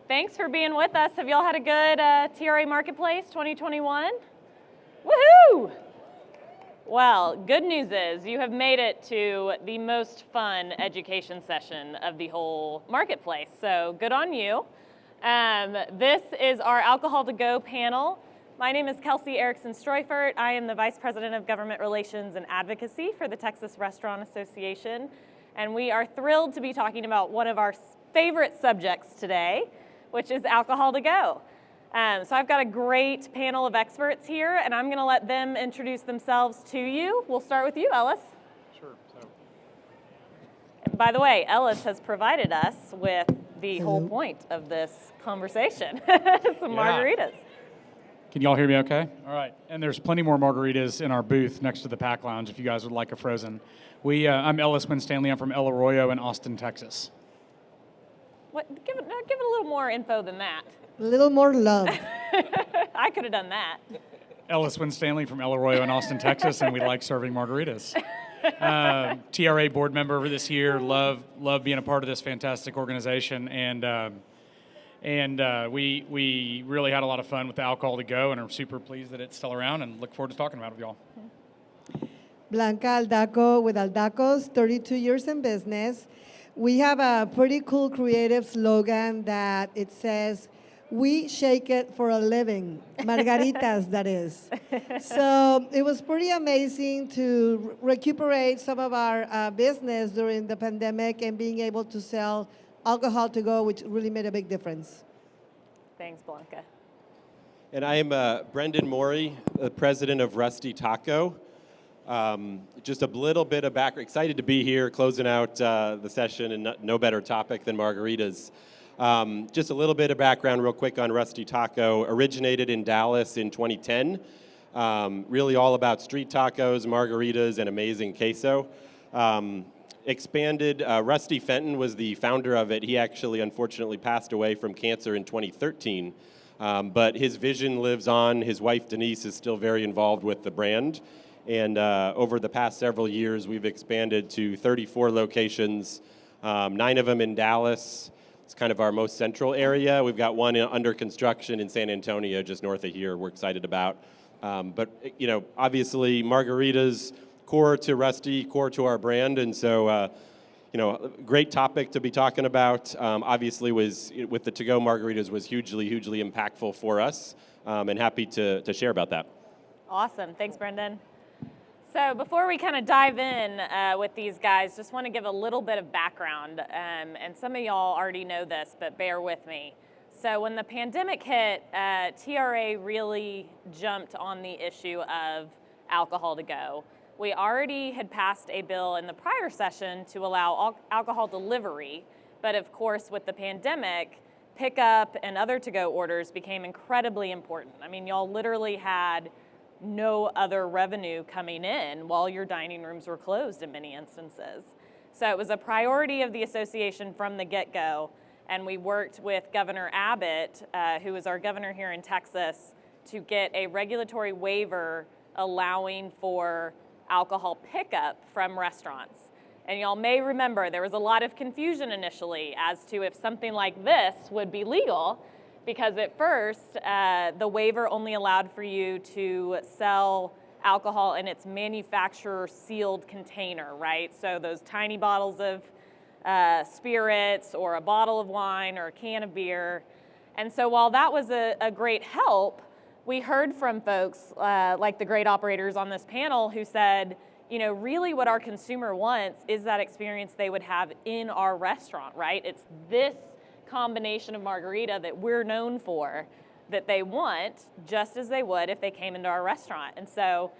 Thanks for being with us. Have y'all had a good TRA Marketplace 2021? Woohoo! Well, good news is you have made it to the most fun education session of the whole marketplace, so good on you. This is our Alcohol to Go panel. My name is Kelsey Erickson Streufert. I am the Vice President of Government Relations and Advocacy for the Texas Restaurant Association, and we are thrilled to be talking about one of our favorite subjects today, which is alcohol to go. So I've got a great panel of experts here, and I'm going to let them introduce themselves to you. We'll start with you, Ellis. Sure. By the way, Ellis has provided us with the whole point of this conversation, some margaritas. Can y'all hear me okay? All right. And there's plenty more margaritas in our booth next to the Pack Lounge if you guys would like a frozen. I'm Ellis Winstanley. I'm from Arroyo in Austin, Texas. What? Give it a little more info than that. A little more love. I could have done that. Ellis Winstanley from Arroyo in Austin, Texas, and we like serving margaritas. TRA board member this year. Love being a part of this fantastic organization, and we really had a lot of fun with the alcohol to go, and are super pleased that it's still around, and look forward to talking about it with y'all. Blanca Aldaco with Aldaco's 32 years in business. We have a pretty cool creative slogan that it says, "We shake it for a living," margaritas, that is. So it was pretty amazing to recuperate some of our business during the pandemic and being able to sell alcohol to go, which really made a big difference. Thanks, Blanca. And I am Brendan Mauri, the president of Rusty Taco. Just a little bit of background. Excited to be here, closing out the session, and no better topic than margaritas. Just a little bit of background real quick on Rusty Taco. Originated in Dallas in 2010. Really all about street tacos, margaritas, and amazing queso. Expanded, Rusty Fenton was the founder of it. He actually unfortunately passed away from cancer in 2013. But his vision lives on. His wife Denise is still very involved with the brand. And over the past several years, we've expanded to 34 locations, 9 of them in Dallas. It's kind of our most central area. We've got one under construction in San Antonio, just north of here, we're excited about. But, obviously, margaritas, core to Rusty, core to our brand. And so, great topic to be talking about. Obviously, with the to-go margaritas was hugely, hugely impactful for us, and happy to share about that. Awesome. Thanks, Brendan. So before we kind of dive in with these guys, just want to give a little bit of background. And some of y'all already know this, but bear with me. So when the pandemic hit, TRA really jumped on the issue of alcohol to go. We already had passed a bill in the prior session to allow alcohol delivery, but of course with the pandemic, pickup and other to-go orders became incredibly important. I mean, y'all literally had no other revenue coming in while your dining rooms were closed in many instances. So it was a priority of the association from the get-go, and we worked with Governor Abbott, who is our governor here in Texas, to get a regulatory waiver allowing for alcohol pickup from restaurants. And y'all may remember there was a lot of confusion initially as to if something like this would be legal, because at first, the waiver only allowed for you to sell alcohol in its manufacturer sealed container, right? So those tiny bottles of spirits or a bottle of wine or a can of beer. And so while that was a great help, we heard from folks like the great operators on this panel who said, really what our consumer wants is that experience they would have in our restaurant, right? It's this combination of margarita that we're known for that they want just as they would if they came into our restaurant. And so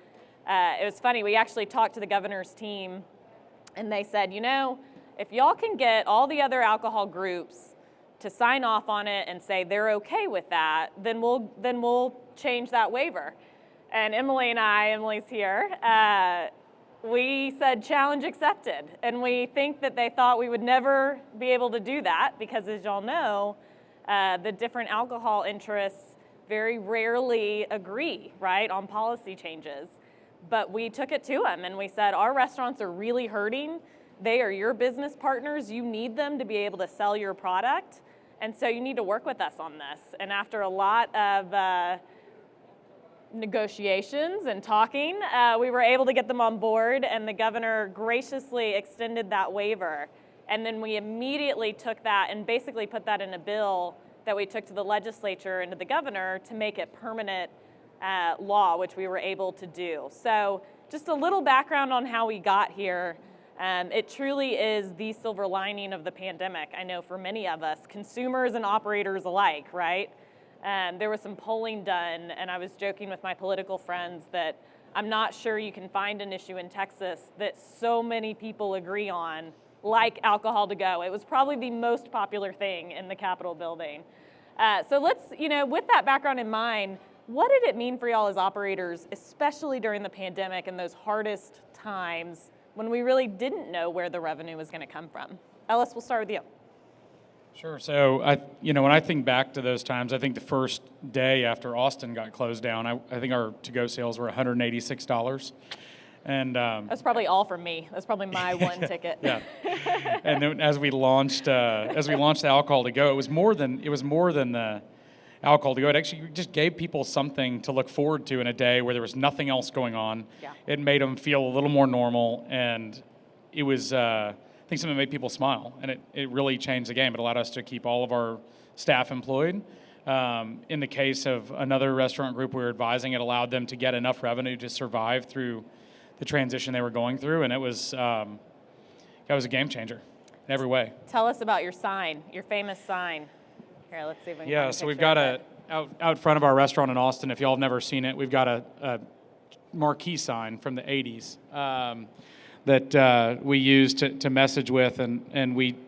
it was funny, we actually talked to the governor's team and they said, if y'all can get all the other alcohol groups to sign off on it and say they're okay with that, then we'll change that waiver. And Emily's here, we said challenge accepted. And we think that they thought we would never be able to do that because, as y'all know, the different alcohol interests very rarely agree, right, on policy changes. But we took it to them and we said, our restaurants are really hurting. They are your business partners. You need them to be able to sell your product. And so you need to work with us on this. And after a lot of negotiations and talking, we were able to get them on board, and the governor graciously extended that waiver. And then we immediately took that and basically put that in a bill that we took to the legislature and to the governor to make it permanent law, which we were able to do. So just a little background on how we got here. It truly is the silver lining of the pandemic, I know for many of us, consumers and operators alike, right? There was some polling done, and I was joking with my political friends that I'm not sure you can find an issue in Texas that so many people agree on, like alcohol to go. It was probably the most popular thing in the Capitol building. So let's, with that background in mind, what did it mean for y'all as operators, especially during the pandemic and those hardest times when we really didn't know where the revenue was going to come from? Ellis, we'll start with you. Sure. So, when I think back to those times, I think the first day after Austin got closed down, I think our to-go sales were $186. And that's probably all from me. That's probably my one ticket. Yeah. And then as we launched the alcohol to go, it was more than the alcohol to go. It actually just gave people something to look forward to in a day where there was nothing else going on. Yeah. It made them feel a little more normal, and it was I think something that made people smile, and it really changed the game. It allowed us to keep all of our staff employed. In the case of another restaurant group we were advising, it allowed them to get enough revenue to survive through the transition they were going through, and it was a game changer in every way. Tell us about your sign, your famous sign. Here, let's see if we can Yeah, find a so we've picture got of it. out front of our restaurant in Austin, if y'all have never seen it, we've got a marquee sign from the 80s that we use to message with, and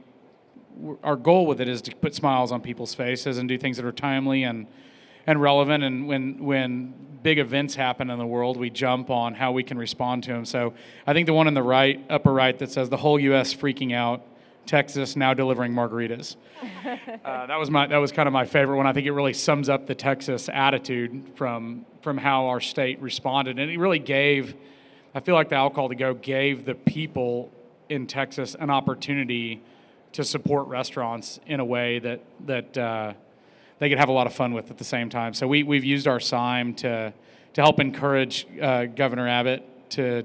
our goal with it is to put smiles on people's faces and do things that are timely and relevant. And when big events happen in the world, we jump on how we can respond to them. So I think the one in the upper right that says the whole U.S. freaking out, Texas now delivering margaritas. That was kind of my favorite one. I think it really sums up the Texas attitude from how our state responded, and it really I feel like the alcohol to go gave the people in Texas an opportunity to support restaurants in a way that they could have a lot of fun with at the same time. So we've used our sign to help encourage Governor Abbott to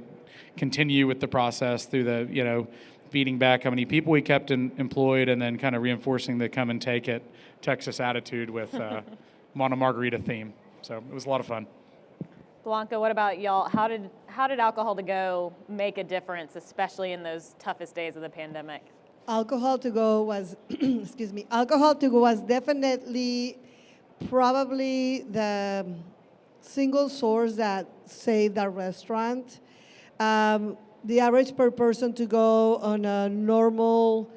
continue with the process through the feeding back how many people we kept employed, and then kind of reinforcing the come and take it Texas attitude with on a margarita theme. So it was a lot of fun. Blanca, what about y'all? How did alcohol to go make a difference, especially in those toughest days of the pandemic? Alcohol to go was, alcohol to go was definitely probably the single source that saved our restaurant. The average per person to go on a normal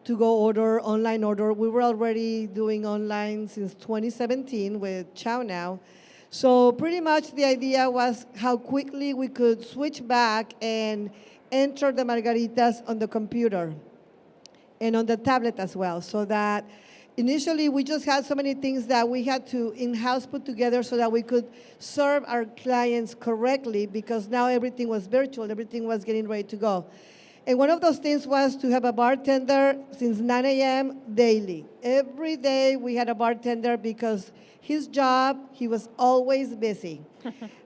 to-go order, online order, we were already doing online since 2017 with Chow Now. So pretty much the idea was how quickly we could switch back and enter the margaritas on the computer and on the tablet as well, so that initially we just had so many things that we had to in-house put together so that we could serve our clients correctly, because now everything was virtual, everything was getting ready to go. And one of those things was to have a bartender since 9 a.m. daily. Every day we had a bartender because his job, he was always busy.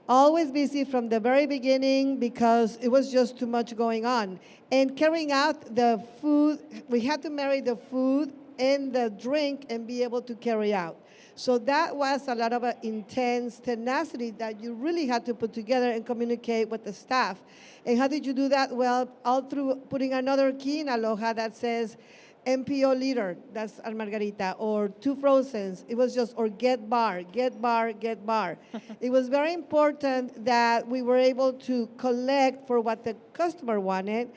Always busy from the very beginning because it was just too much going on. And carrying out the food, we had to marry the food and the drink and be able to carry out. So that was a lot of intense tenacity that you really had to put together and communicate with the staff. And how did you do that? Well, all through putting another key in Aloha that says MPO leader, that's our margarita, or 2 frozens. It was just, or get bar, get bar, get bar. It was very important that we were able to collect for what the customer wanted.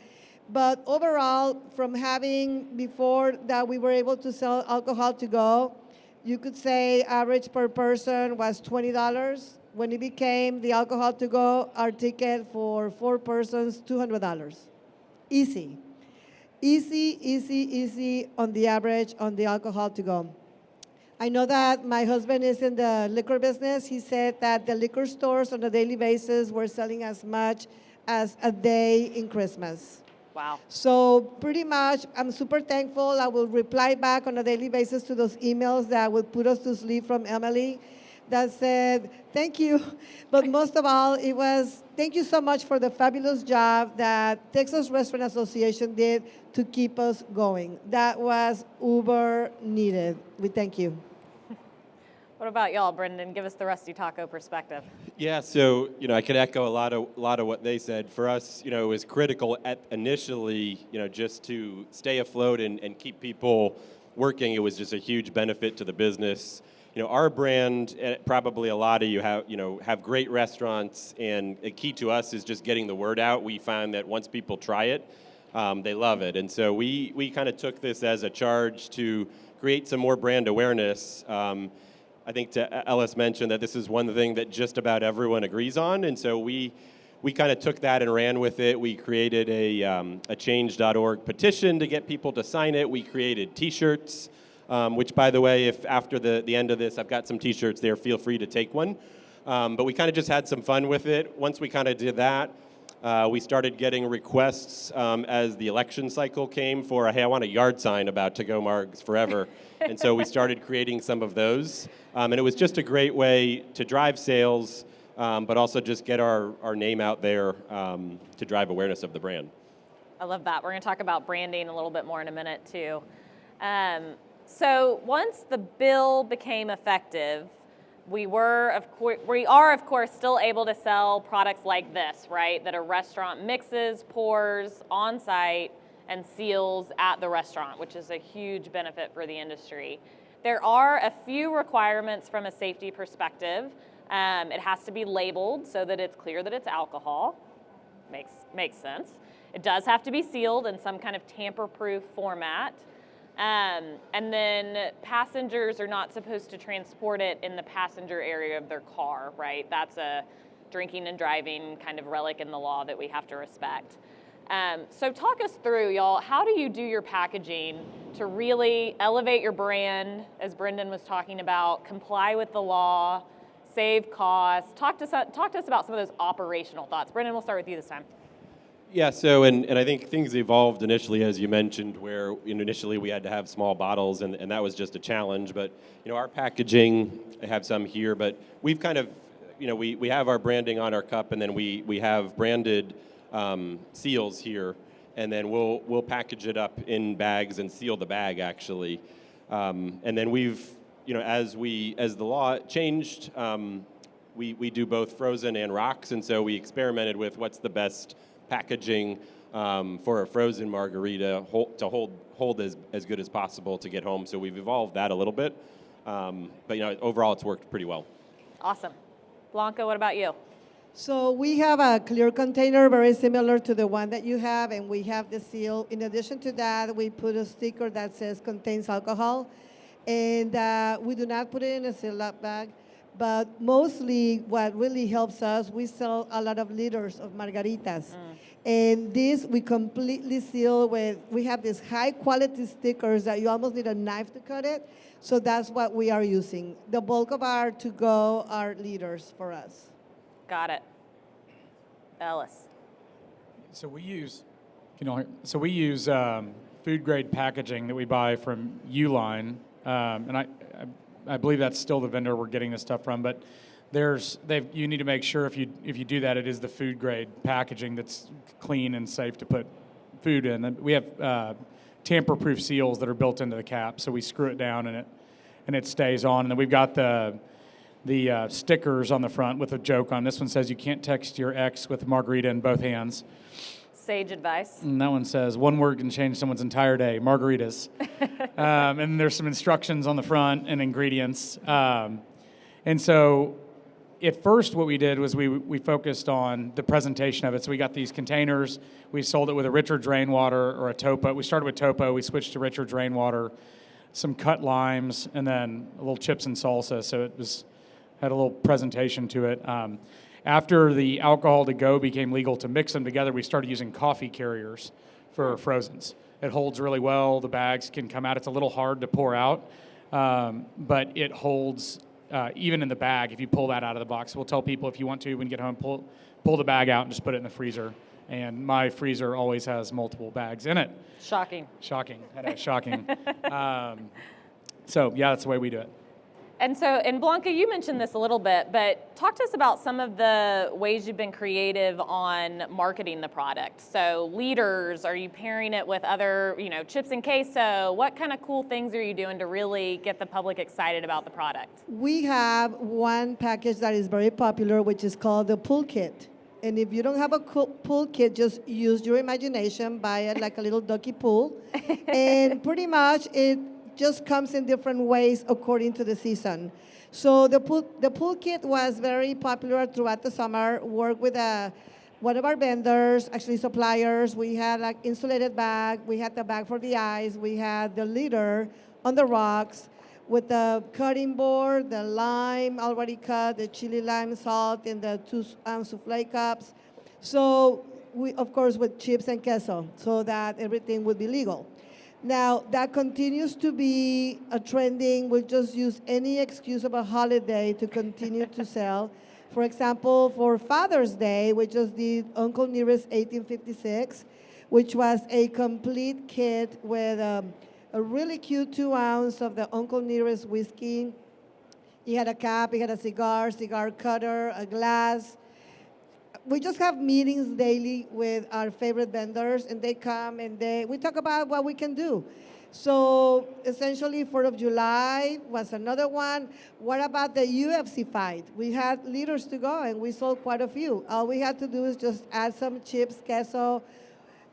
But overall, from having before that we were able to sell alcohol to go, you could say average per person was $20. When it became the alcohol to go, our ticket for 4 persons, $200. Easy. Easy on the average on the alcohol to go. I know that my husband is in the liquor business. He said that the liquor stores on a daily basis were selling as much as a day in Christmas. Wow. So pretty much, I'm super thankful. I will reply back on a daily basis to those emails that would put us to sleep from Emily that said, thank you. But most of all, it was, thank you so much for the fabulous job that Texas Restaurant Association did to keep us going. That was uber needed. We thank you. What about y'all, Brendan? Give us the Rusty Taco perspective. Yeah, so I could echo a lot of what they said. For us, it was critical initially, just to stay afloat and keep people working. It was just a huge benefit to the business. Our brand, probably a lot of you have great restaurants, and a key to us is just getting the word out. We find that once people try it, they love it, and so we kind of took this as a charge to create some more brand awareness. I think Ellis mentioned that this is one thing that just about everyone agrees on, and so we kind of took that and ran with it. We created a change.org petition to get people to sign it. We created T-shirts, which, by the way, if after the end of this, I've got some T-shirts there, feel free to take one. But we kind of just had some fun with it. Once we kind of did that, we started getting requests as the election cycle came for, hey, I want a yard sign about to go Margs forever. And so we started creating some of those. And it was just a great way to drive sales, but also just get our name out there to drive awareness of the brand. I love that. We're going to talk about branding a little bit more in a minute, too. So once the bill became effective, we are, of course, still able to sell products like this, right, that a restaurant mixes, pours on-site, and seals at the restaurant, which is a huge benefit for the industry. There are a few requirements from a safety perspective. It has to be labeled so that it's clear that it's alcohol. Makes sense. It does have to be sealed in some kind of tamper-proof format. And then passengers are not supposed to transport it in the passenger area of their car, right? That's a drinking and driving kind of relic in the law that we have to respect. So talk us through, y'all, how do you do your packaging to really elevate your brand, as Brendan was talking about, comply with the law, save costs? Talk to us about some of those operational thoughts. Brendan, we'll start with you this time. Yeah, so, and I think things evolved initially, as you mentioned, where initially we had to have small bottles, and that was just a challenge. But, our packaging, I have some here, but we've kind of, we have our branding on our cup, and then we have branded seals here, and then we'll package it up in bags and seal the bag, actually. And then we've, as the law changed, we do both frozen and rocks, and so we experimented with what's the best packaging for a frozen margarita to hold as good as possible to get home. So we've evolved that a little bit, but overall it's worked pretty well. Awesome. Blanca, what about you? So we have a clear container very similar to the one that you have, and we have the seal. In addition to that, we put a sticker that says contains alcohol, and we do not put it in a Ziploc bag. But mostly what really helps us, we sell a lot of liters of margaritas. And this we completely seal with, we have these high quality stickers that you almost need a knife to cut it. So that's what we are using. The bulk of our to-go are liters for us. Got it. Ellis. So we use food grade packaging that we buy from Uline, and I believe that's still the vendor we're getting this stuff from. But you need to make sure if you do that, it is the food grade packaging that's clean and safe to put food in. And we have tamper proof seals that are built into the cap, so we screw it down and it stays on. And then we've got the stickers on the front with a joke on. This one says you can't text your ex with a margarita in both hands. Sage advice. And that one says one word can change someone's entire day, margaritas. And there's some instructions on the front and ingredients. And so at first what we did was we focused on the presentation of it. So we got these containers. We sold it with a Richard's rainwater or a topo. We started with topo. We switched to Richard's rainwater, some cut limes, and then a little chips and salsa. So it had a little presentation to it. After the alcohol to go became legal to mix them together, we started using coffee carriers for frozens. It holds really well. The bags can come out. It's a little hard to pour out, but it holds even in the bag. If you pull that out of the box, we'll tell people if you want to, when you get home, pull the bag out and just put it in the freezer. And my freezer always has multiple bags in it. Shocking. Shocking. That is shocking. So, yeah, that's the way we do it. And Blanca, you mentioned this a little bit, but talk to us about some of the ways you've been creative on marketing the product. So leaders, are you pairing it with other, chips and queso? What kind of cool things are you doing to really get the public excited about the product? We have one package that is very popular, which is called the pool kit. And if you don't have a pool kit, just use your imagination, buy it like a little ducky pool. And pretty much it just comes in different ways according to the season. So the pool kit was very popular throughout the summer. Worked with one of our vendors, actually suppliers. We had like insulated bag. We had the bag for the ice. We had the leader on the rocks with the cutting board, the lime already cut, the chili lime salt in the 2 souffle cups. So we, of course, with chips and queso, so that everything would be legal. Now, that continues to be a trending. We'll just use any excuse of a holiday to continue to sell. For example, for Father's Day, we just did Uncle Nearest 1856, which was a complete kit with a really cute 2 ounce of the Uncle Nearest whiskey. He had a cap, he had a cigar cutter, a glass. We just have meetings daily with our favorite vendors, and they come and we talk about what we can do. So essentially, 4th of July was another one. What about the UFC fight? We had leaders to go, and we sold quite a few. All we had to do is just add some chips, queso,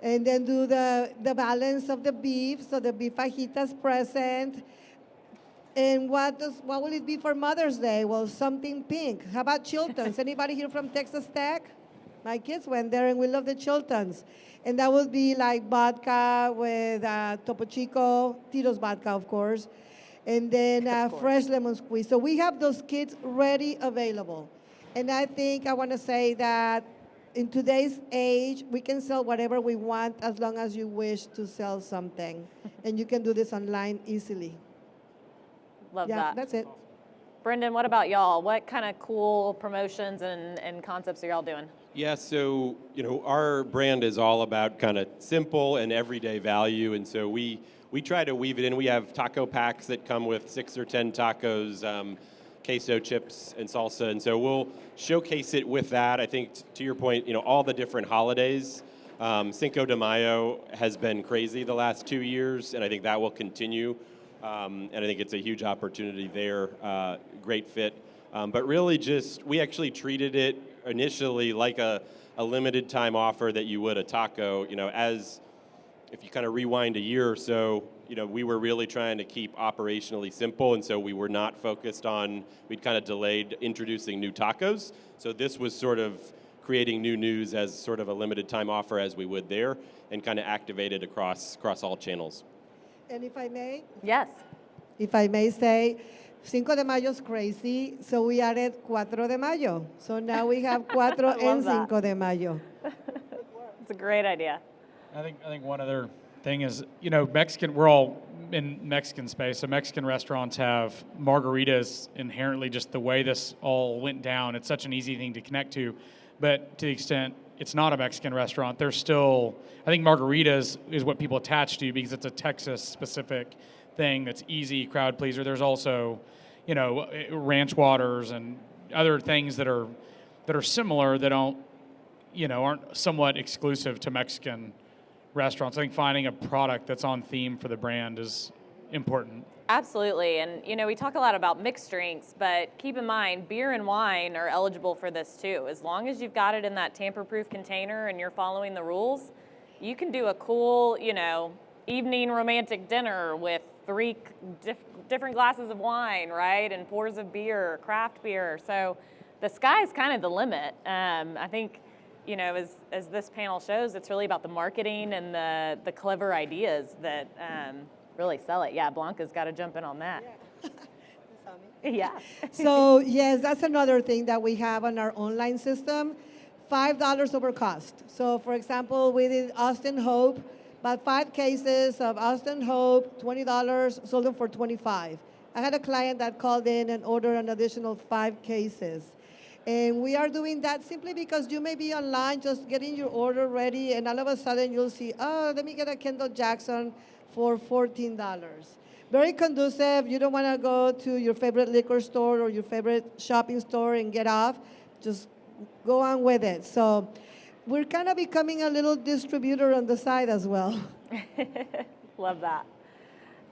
and then do the balance of the beef, so the beef fajitas present. And what will it be for Mother's Day? Well, something pink. How about Chilton's? Anybody here from Texas Tech? My kids went there, and we love the Chiltons. And that would be like vodka with Topo Chico, Tito's vodka, of course, and then fresh lemon squeeze. So we have those kits ready, available. And I think I want to say that in today's age, we can sell whatever we want as long as you wish to sell something. And you can do this online easily. Love Yeah, that. that's it. Brendan, what about y'all? What kind of cool promotions and concepts are y'all doing? Yeah, so our brand is all about kind of simple and everyday value, and so we try to weave it in. We have taco packs that come with 6 or 10 tacos, queso chips and salsa, and so we'll showcase it with that. I think to your point, all the different holidays. Cinco de Mayo has been crazy the last 2 years, and I think that will continue. And I think it's a huge opportunity there. Great fit. But really we actually treated it initially like a limited time offer that you would a taco. As if you kind of rewind a year or so, we were really trying to keep operationally simple. And so we were not focused on, we'd kind of delayed introducing new tacos. So this was sort of creating new news as sort of a limited time offer as we would there, and kind of activated across all channels. And if I may? Yes. If I may say, Cinco de Mayo is crazy, so we added Cuatro de Mayo. So now we have Cuatro and Cinco de Mayo. It's a great idea. I think one other thing is, Mexican, we're all in Mexican space, so Mexican restaurants have margaritas inherently, just the way this all went down. It's such an easy thing to connect to, but to the extent it's not a Mexican restaurant, there's still, I think margaritas is what people attach to because it's a Texas-specific thing that's easy, crowd pleaser. There's also, ranch waters and other things that are similar that aren't somewhat exclusive to Mexican restaurants. I think finding a product that's on theme for the brand is important. Absolutely. And, we talk a lot about mixed drinks, but keep in mind, beer and wine are eligible for this too. As long as you've got it in that tamper-proof container and you're following the rules, you can do a cool, evening romantic dinner with 3 different glasses of wine, right? And pours of beer, craft beer. So the sky's kind of the limit. I think, as this panel shows, it's really about the marketing and the clever ideas that really sell it. Yeah, Blanca's got to jump in on that. Yeah. So yes, that's another thing that we have on our online system, $5 over cost. So for example, we did Austin Hope, about 5 cases of Austin Hope, $20, sold them for $25. I had a client that called in and ordered an additional 5 cases. And we are doing that simply because you may be online just getting your order ready, and all of a sudden you'll see, oh, let me get a Kendall Jackson for $14. Very conducive. You don't want to go to your favorite liquor store or your favorite shopping store and get off. Just go on with it. So we're kind of becoming a little distributor on the side as well. Love that.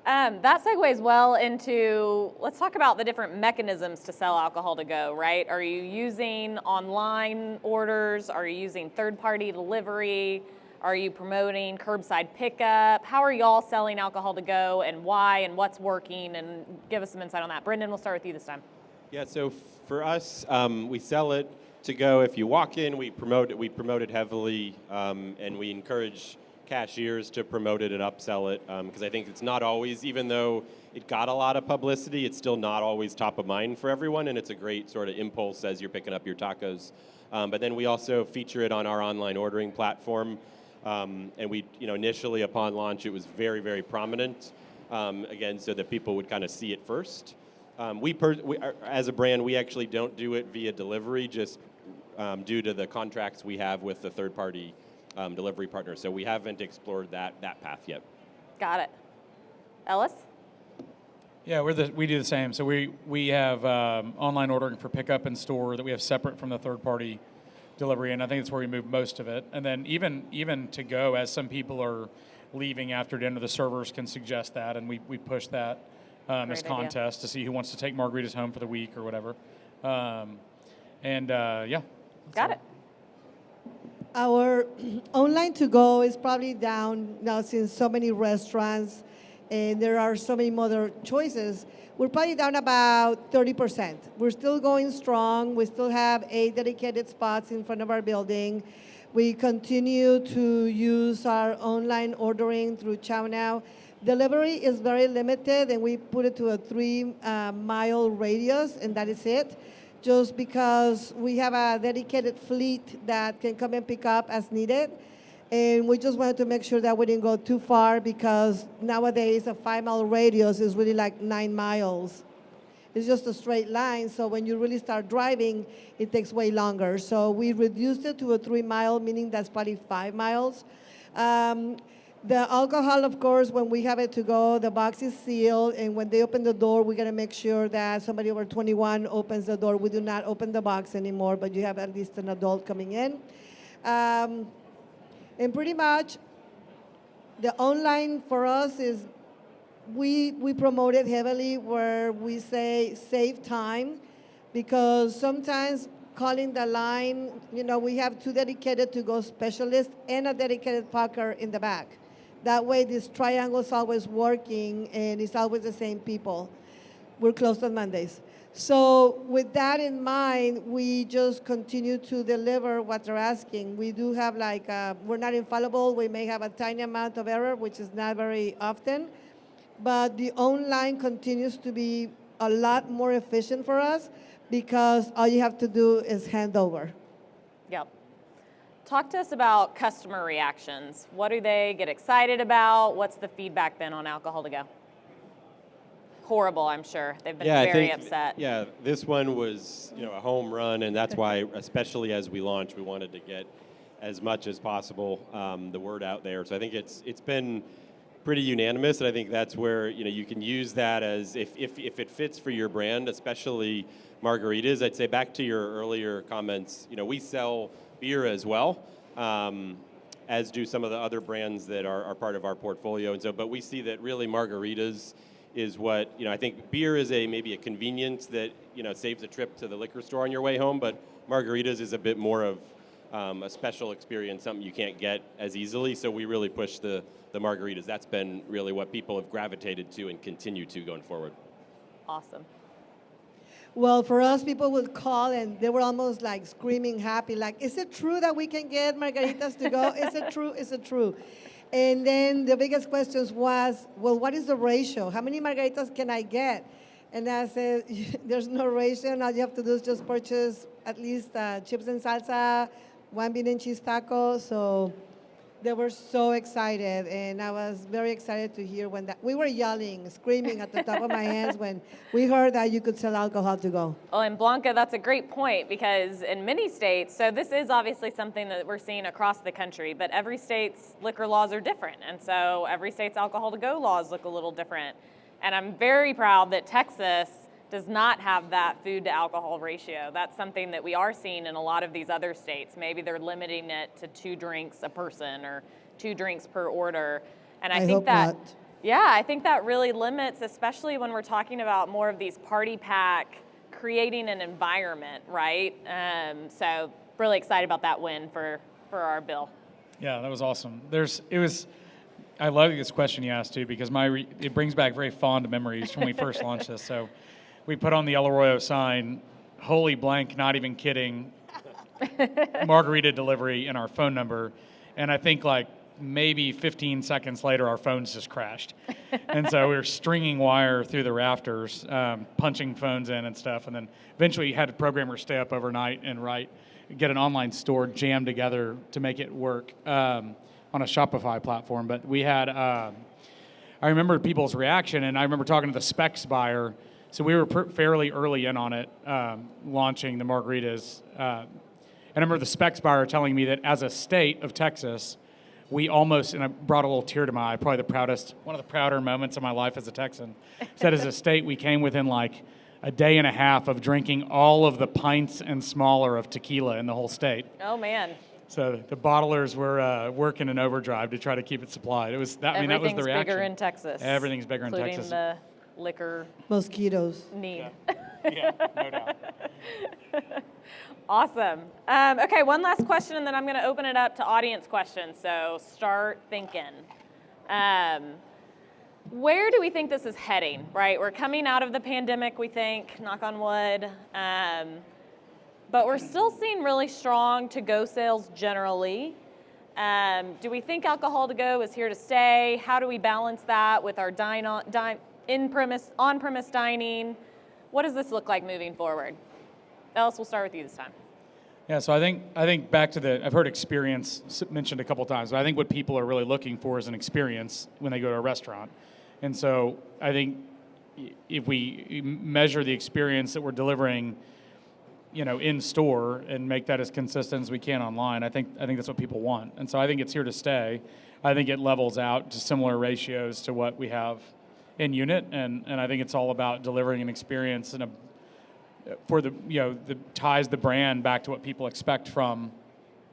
That segues well into, let's talk about the different mechanisms to sell alcohol to go, right? Are you using online orders? Are you using third-party delivery? Are you promoting curbside pickup? How are y'all selling alcohol to go, and why, and what's working? And give us some insight on that. Brendan, we'll start with you this time. Yeah, so for us, we sell it to go. If you walk in, we promote it heavily, and we encourage cashiers to promote it and upsell it, because I think it's not always, even though it got a lot of publicity, it's still not always top of mind for everyone, and it's a great sort of impulse as you're picking up your tacos. But then we also feature it on our online ordering platform, and we, initially upon launch, it was very, very prominent, again, so that people would kind of see it first. We as a brand, we actually don't do it via delivery, just due to the contracts we have with the third-party delivery partner. So we haven't explored that path yet. Got it. Ellis? Yeah, we do the same. So we have online ordering for pickup in store that we have separate from the third-party delivery, and I think that's where we move most of it. And then even to go, as some people are leaving after dinner, the servers can suggest that, and we push that as contest to see who wants to take margaritas home for the week or whatever. Yeah. Got it. Our online to go is probably down now since so many restaurants and there are so many other choices. We're probably down about 30%. We're still going strong. We still have 8 dedicated spots in front of our building. We continue to use our online ordering through ChowNow. Delivery is very limited, and we put it to a 3-mile radius, and that is it. Just because we have a dedicated fleet that can come and pick up as needed. And we just wanted to make sure that we didn't go too far, because nowadays a 5-mile radius is really like 9 miles. It's just a straight line, so when you really start driving, it takes way longer. So we reduced it to a 3-mile, meaning that's probably 5 miles. The alcohol, of course, when we have it to go, the box is sealed, and when they open the door, we got to make sure that somebody over 21 opens the door. We do not open the box anymore, but you have at least an adult coming in. And pretty much, the online for us is, we promote it heavily where we say save time, because sometimes calling the line, we have 2 dedicated to-go specialists and a dedicated packer in the back. That way, this triangle is always working, and it's always the same people. We're closed on Mondays. So with that in mind, we just continue to deliver what they're asking. We do have we're not infallible. We may have a tiny amount of error, which is not very often. But the online continues to be a lot more efficient for us, because all you have to do is hand over. Yep. Talk to us about customer reactions. What do they get excited about? What's the feedback been on alcohol to go? Horrible, I'm sure. They've been very upset. Yeah, this one was a home run, and that's why, especially as we launched, we wanted to get as much as possible the word out there. So I think it's been pretty unanimous, and I think that's where you can use that as if it fits for your brand, especially margaritas. I'd say back to your earlier comments, we sell beer as well, as do some of the other brands that are part of our portfolio. And so, but we see that really margaritas is what, I think beer is maybe a convenience that, saves a trip to the liquor store on your way home, but margaritas is a bit more of a special experience, something you can't get as easily. So we really push the margaritas. That's been really what people have gravitated to and continue to going forward. Awesome. Well, for us, people would call, and they were almost like screaming happy, like, is it true that we can get margaritas to go? Is it true? Is it true? And then the biggest question was, well, what is the ratio? How many margaritas can I get? And I said, there's no ratio. All you have to do is just purchase at least chips and salsa, 1 bean and cheese taco. So They were so excited, and I was very excited to hear when that we were yelling, screaming at the top of my hands when we heard that you could sell alcohol to go. Well, and Blanca, that's a great point because in many states, so this is obviously something that we're seeing across the country, but every state's liquor laws are different. And so every state's alcohol to go laws look a little different. And I'm very proud that Texas does not have that food to alcohol ratio. That's something that we are seeing in a lot of these other states. Maybe they're limiting it to 2 drinks a person or 2 drinks per order. And I think hope that, not. yeah, I think that really limits, especially when we're talking about more of these party pack, creating an environment, right? So really excited about that win for our bill. Yeah, that was awesome. I love this question you asked too because it brings back very fond memories when we first launched this. So we put on the Arroyo sign, holy blank, not even kidding, margarita delivery and our phone number. And I think like maybe 15 seconds later, our phones just crashed. And so we were stringing wire through the rafters, punching phones in and stuff. And then eventually had a programmer stay up overnight and get an online store jammed together to make it work on a Shopify platform. But we had, I remember people's reaction, and I remember talking to the specs buyer. So we were fairly early in on it, launching the margaritas. I remember the specs buyer telling me that as a state of Texas, we almost, and I brought a little tear to my eye, probably one of the prouder moments of my life as a Texan, said as a state we came within like a day and a half of drinking all of the pints and smaller of tequila in the whole state. Oh, man. So the bottlers were working in overdrive to try to keep it supplied. That was the reaction. Everything's bigger in Texas. Everything's bigger in Texas. Including the liquor Mosquitoes. need. Yeah, no doubt. Awesome. Okay, one last question, and then I'm going to open it up to audience questions. So start thinking. Where do we think this is heading, right? We're coming out of the pandemic, we think, knock on wood. But we're still seeing really strong to-go sales generally. Do we think alcohol to go is here to stay? How do we balance that with our on-premise dining? What does this look like moving forward? Ellis, we'll start with you this time. Yeah, so I think back to I've heard experience mentioned a couple times, but I think what people are really looking for is an experience when they go to a restaurant. And so I think if we measure the experience that we're delivering, in store and make that as consistent as we can online, I think that's what people want. And so I think it's here to stay. I think it levels out to similar ratios to what we have in unit, and I think it's all about delivering an experience and that ties the brand back to what people expect from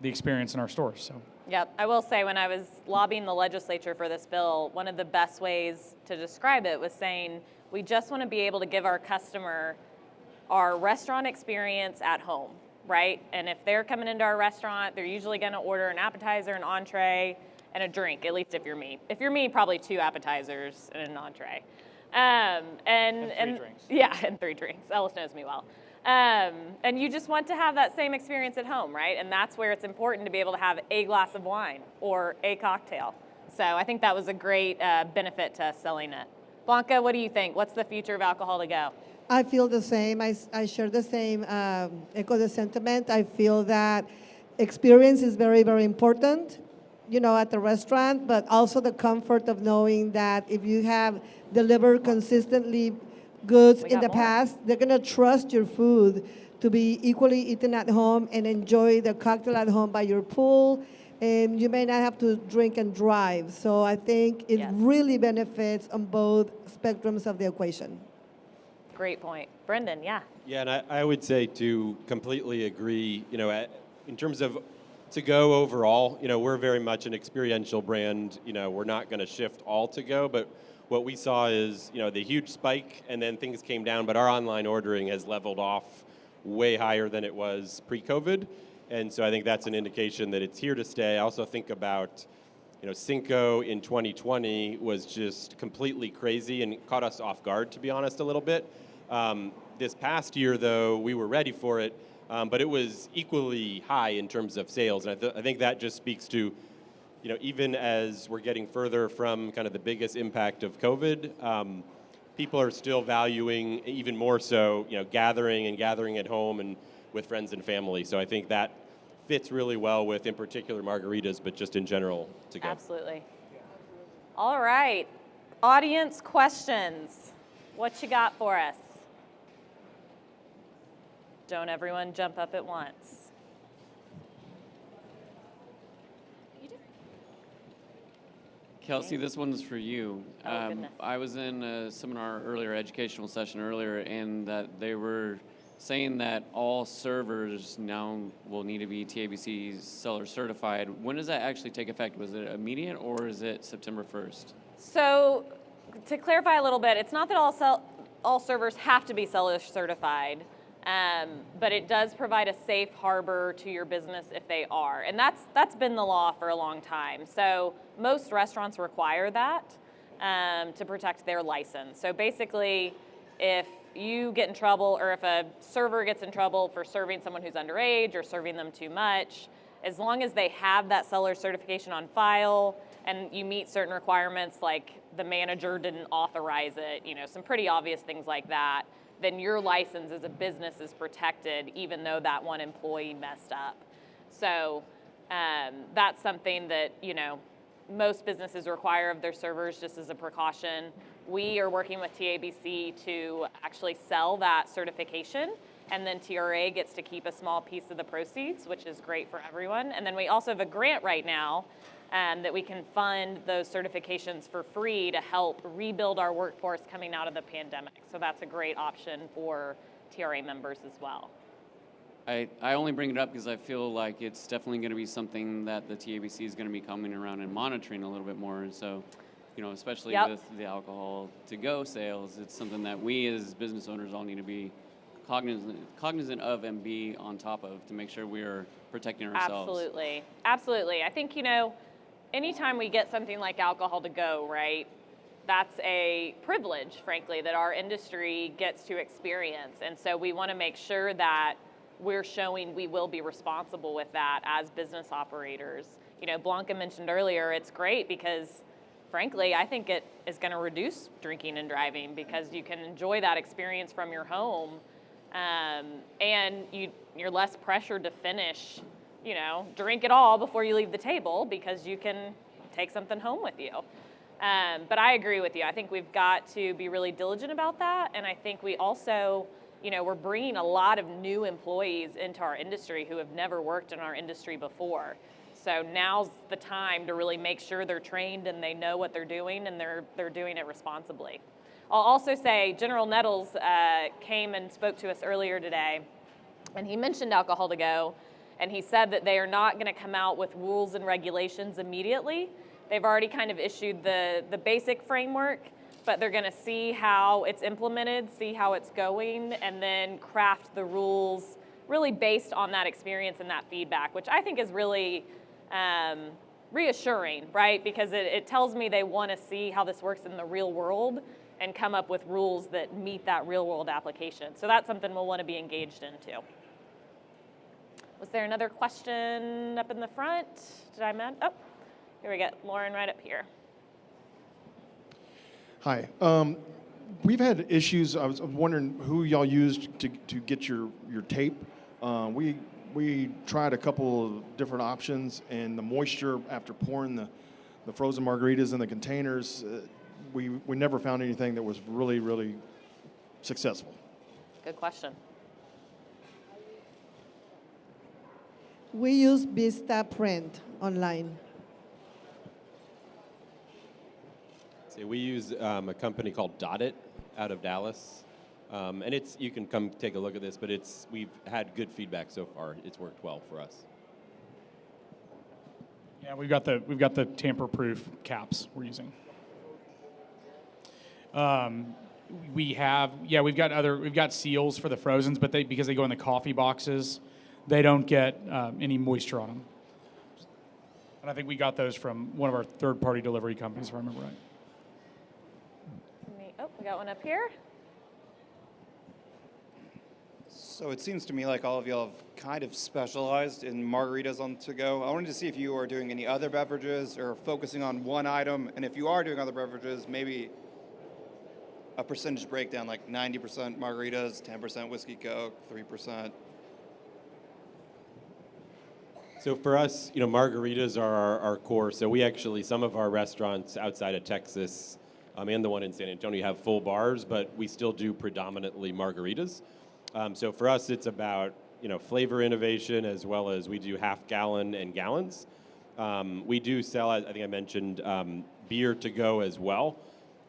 the experience in our stores. So. Yep, I will say when I was lobbying the legislature for this bill, one of the best ways to describe it was saying we just want to be able to give our customer our restaurant experience at home, right? And if they're coming into our restaurant, they're usually going to order an appetizer, an entree, and a drink, at least if you're me. If you're me, probably 2 appetizers and an entree. And 3 drinks. Yeah, and 3 drinks. Ellis knows me well. And you just want to have that same experience at home, right? And that's where it's important to be able to have a glass of wine or a cocktail. So I think that was a great benefit to us selling it. Blanca, what do you think? What's the future of alcohol to go? I feel the same. I share the same, echo the sentiment. I feel that experience is very, very important, at the restaurant, but also the comfort of knowing that if you have delivered consistently goods in the past, they're going to trust your food to be equally eaten at home and enjoy the cocktail at home by your pool. And you may not have to drink and drive. So I think it really benefits on both spectrums of the equation. Great point. Brendan, yeah. Yeah, and I would say to completely agree, in terms of to go overall, we're very much an experiential brand. We're not going to shift all to go, but what we saw is, the huge spike and then things came down, but our online ordering has leveled off way higher than it was pre-COVID. And so I think that's an indication that it's here to stay. I also think about, Cinco in 2020 was just completely crazy and caught us off guard, to be honest, a little bit. This past year, though, we were ready for it, but it was equally high in terms of sales. And I think that just speaks to, even as we're getting further from kind of the biggest impact of COVID, people are still valuing even more so, gathering at home and with friends and family. So I think that fits really well with, in particular, margaritas, but just in general to go. Absolutely. All right. Audience questions. What you got for us? Don't everyone jump up at once. Kelsey, this one's for you. Oh, goodness. I was in a seminar earlier, educational session earlier, and that they were saying that all servers now will need to be TABC seller certified. When does that actually take effect? Was it immediate or is it September 1st? So to clarify a little bit, it's not that all servers have to be seller certified, but it does provide a safe harbor to your business if they are. And that's been the law for a long time. So most restaurants require that to protect their license. So basically, if you get in trouble or if a server gets in trouble for serving someone who's underage or serving them too much, as long as they have that seller certification on file and you meet certain requirements like the manager didn't authorize it, some pretty obvious things like that, then your license as a business is protected even though that one employee messed up. So that's something that, most businesses require of their servers just as a precaution. We are working with TABC to actually sell that certification, and then TRA gets to keep a small piece of the proceeds, which is great for everyone. And then we also have a grant right now that we can fund those certifications for free to help rebuild our workforce coming out of the pandemic. So that's a great option for TRA members as well. I only bring it up because I feel like it's definitely going to be something that the TABC is going to be coming around and monitoring a little bit more. And so, especially with the alcohol to-go sales, it's something that we as business owners all need to be cognizant of and be on top of to make sure we are protecting ourselves. Absolutely. I think, anytime we get something like alcohol to go, right, that's a privilege, frankly, that our industry gets to experience. And so we want to make sure that we're showing we will be responsible with that as business operators. Blanca mentioned earlier, it's great because, frankly, I think it is going to reduce drinking and driving because you can enjoy that experience from your home, and you're less pressured to finish, drink it all before you leave the table because you can take something home with you. But I agree with you. I think we've got to be really diligent about that, and I think we also, we're bringing a lot of new employees into our industry who have never worked in our industry before. So now's the time to really make sure they're trained and they know what they're doing and they're doing it responsibly. I'll also say General Nettles came and spoke to us earlier today, and he mentioned alcohol to go, and he said that they are not going to come out with rules and regulations immediately. They've already kind of issued the basic framework, but they're going to see how it's implemented, see how it's going, and then craft the rules really based on that experience and that feedback, which I think is really reassuring, right? Because it tells me they want to see how this works in the real world and come up with rules that meet that real world application. So that's something we'll want to be engaged into. Was there another question up in the front? Did I miss? Oh, here we go. Lauren right up here. Hi. We've had issues. I was wondering who y'all used to get your tape. We tried a couple of different options, and the moisture after pouring the frozen margaritas in the containers, we never found anything that was really, really successful. Good question. We use Vista Print online. We use a company called Dot out of Dallas, and you can come take a look at this, but we've had good feedback so far. It's worked well for us. Yeah, we've got the tamper-proof caps we're using. We've got seals for the frozens, but because they go in the coffee boxes, they don't get any moisture on them. And I think we got those from one of our third-party delivery companies, if I remember right. We got one up here. So it seems to me like all of y'all have kind of specialized in margaritas on to-go. I wanted to see if you are doing any other beverages or focusing on one item, and if you are doing other beverages, maybe a percentage breakdown, like 90% margaritas, 10% whiskey coke, 3%. So for us, margaritas are our core. So we actually, some of our restaurants outside of Texas and the one in San Antonio have full bars, but we still do predominantly margaritas. So for us, it's about, flavor innovation as well as we do half gallon and gallons. We do sell, I think I mentioned, beer to go as well.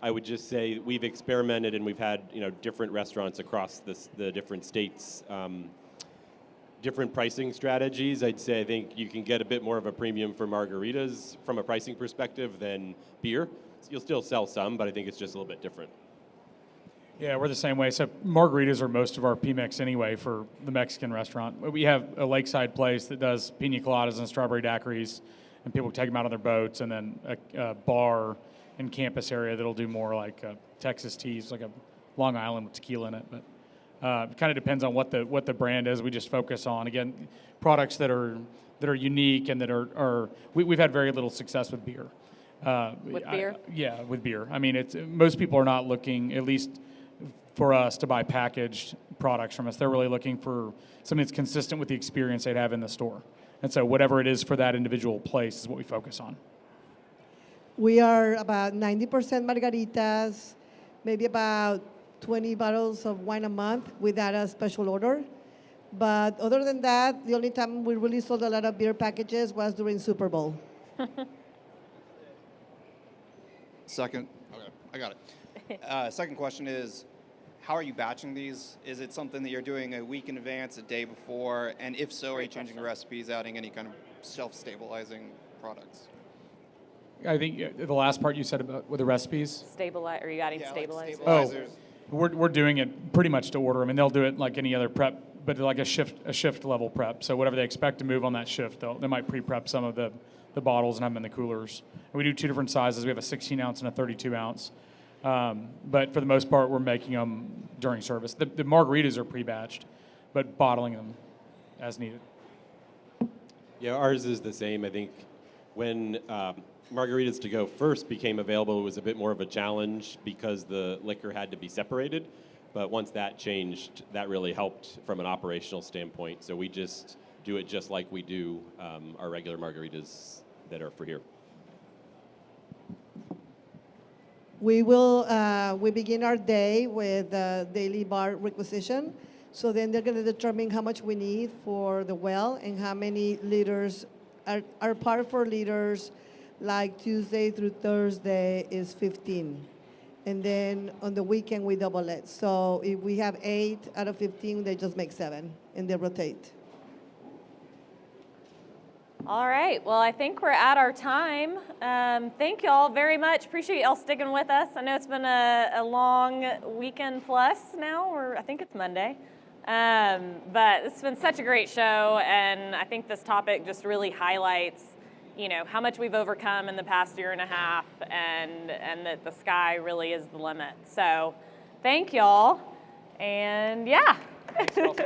I would just say we've experimented and we've had, different restaurants across the different states, different pricing strategies. I'd say I think you can get a bit more of a premium for margaritas from a pricing perspective than beer. You'll still sell some, but I think it's just a little bit different. Yeah, we're the same way. So margaritas are most of our P-Mix anyway for the Mexican restaurant. We have a lakeside place that does pina coladas and strawberry daiquiris, and people take them out on their boats, and then a bar in campus area that'll do more like Texas teas, like a Long Island with tequila in it. But it kind of depends on what the brand is. We just focus on, again, products that are unique and that are we've had very little success with beer. With beer? Yeah, with beer. I mean, most people are not looking, at least for us, to buy packaged products from us. They're really looking for something that's consistent with the experience they'd have in the store. And so whatever it is for that individual place is what we focus on. We are about 90% margaritas, maybe about 20 bottles of wine a month without a special order. But other than that, the only time we really sold a lot of beer packages was during Super Bowl. Second, okay, I got it. Second question is, how are you batching these? Is it something that you're doing a week in advance, a day before? And if so, are you changing the recipes, adding any kind of self-stabilizing products? I think the last part you said about with the recipes. Are you adding Yeah, like stabilizers? stabilizers. We're doing it pretty much to order. I mean, they'll do it like any other prep, but like a shift level prep. So whatever they expect to move on that shift, they might pre-prep some of the bottles and have them in the coolers. And we do two different sizes. We have a 16 ounce and a 32 ounce. But for the most part, we're making them during service. The margaritas are pre-batched, but bottling them as needed. Yeah, ours is the same. I think when margaritas to go first became available, it was a bit more of a challenge because the liquor had to be separated. But once that changed, that really helped from an operational standpoint. So we just do it just like we do our regular margaritas that are for here. We begin our day with daily bar requisition. So then they're going to determine how much we need for the well and how many liters. Our par for liters, like Tuesday through Thursday, is 15. And then on the weekend, we double it. So if we have 8 out of 15, they just make 7, and they rotate. All right. Well, I think we're at our time. Thank you all very much. Appreciate y'all sticking with us. I know it's been a long weekend plus now, or I think it's Monday. But it's been such a great show, and I think this topic just really highlights, how much we've overcome in the past year and a half, and that the sky really is the limit. So thank y'all, and yeah. Thanks, Kelsey.